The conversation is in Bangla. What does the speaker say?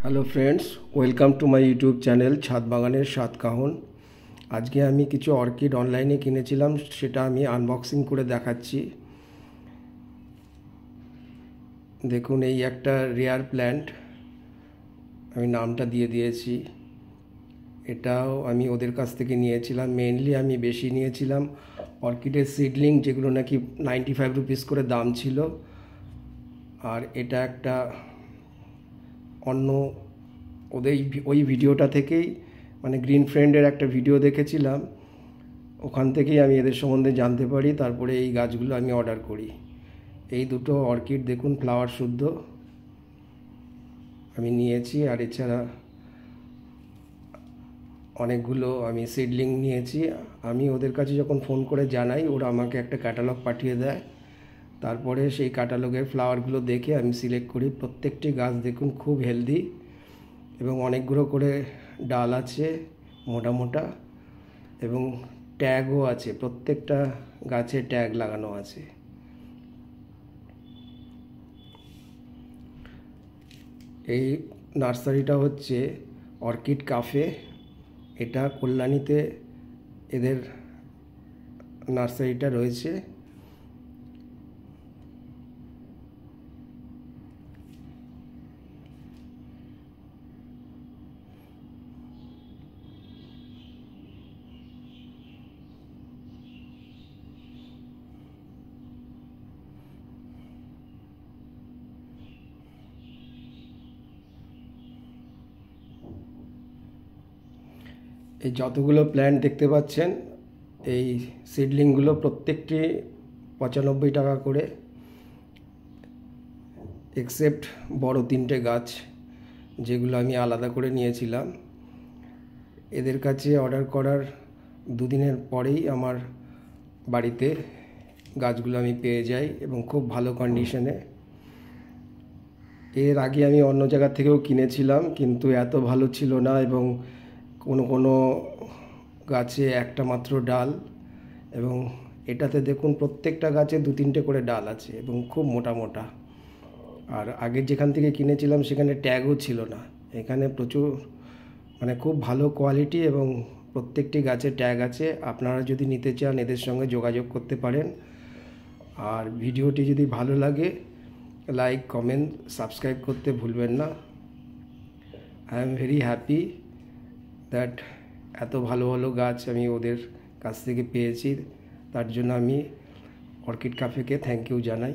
Hello friends, welcome to my YouTube channel ছাদ বাগানের স্বাদ কাহন। আজকে আমি কিছু অর্কিড অনলাইনে কিনেছিলাম, সেটা আমি আনবক্সিং করে দেখাচ্ছি। দেখুন, এই একটা রেয়ার প্ল্যান্ট, আমি নামটা দিয়ে দিয়েছি। এটাও আমি ওদের কাছ থেকে নিয়েছিলাম। মেইনলি আমি বেশি নিয়েছিলাম অর্কিডের সিডলিং, যেগুলো নাকি 95 রুপিস করে দাম ছিল। আর এটা একটা অন্য ওদের ওই ভিডিওটা থেকেই, মানে গ্রিন ফ্রেন্ডের একটা ভিডিও দেখেছিলাম, ওখান থেকেই আমি এদের সম্বন্ধে জানতে পারি। তারপরে এই গাছগুলো আমি অর্ডার করি। এই দুটো অর্কিড দেখুন, ফ্লাওয়ার শুদ্ধ আমি নিয়েছি। আর এছাড়া অনেকগুলো আমি সিডলিং নিয়েছি। আমি ওদের কাছে যখন ফোন করে জানাই, ওরা আমাকে একটা ক্যাটালগ পাঠিয়ে দেয়। তারপরে সেই ক্যাটালগের ফ্লাওয়ারগুলো দেখে আমি সিলেক্ট করি। প্রত্যেকটি গাছ দেখুন খুব হেলদি, এবং অনেকগুলো করে ডাল আছে মোটা মোটা, এবং ট্যাগও আছে। প্রত্যেকটা গাছে ট্যাগ লাগানো আছে। এই নার্সারিটা হচ্ছে অর্কিড কাফে। এটা কল্যাণীতে এদের নার্সারিটা রয়েছে। এই যতগুলো প্ল্যান্ট দেখতে পাচ্ছেন, এই সিডলিংগুলো প্রত্যেকটি 95 টাকা করে, এক্সেপ্ট বড় তিনটে গাছ, যেগুলো আমি আলাদা করে নিয়েছিলাম। এদের কাছে অর্ডার করার দুদিনের পরেই আমার বাড়িতে গাছগুলো আমি পেয়ে যাই, এবং খুব ভালো কন্ডিশনে। এর আগে আমি অন্য জায়গা থেকেও কিনেছিলাম, কিন্তু এত ভালো ছিল না, এবং কোনো কোনো গাছে একটা মাত্র ডাল, এবং এটাতে দেখুন প্রত্যেকটা গাছে দু তিনটে করে ডাল আছে, এবং খুব মোটা মোটা। আর আগের যেখান থেকে কিনেছিলাম সেখানে ট্যাগও ছিল না। এখানে প্রচুর, মানে খুব ভালো কোয়ালিটি, এবং প্রত্যেকটি গাছে ট্যাগ আছে। আপনারা যদি নিতে চান এদের সঙ্গে যোগাযোগ করতে পারেন। আর ভিডিওটি যদি ভালো লাগে, লাইক, কমেন্ট, সাবস্ক্রাইব করতে ভুলবেন না। I am very happy that এত ভালো ভালো গাছ আমি ওদের কাছ থেকে পেয়েছি। তার জন্য আমি অর্কিড কাফেকে থ্যাংক ইউ জানাই।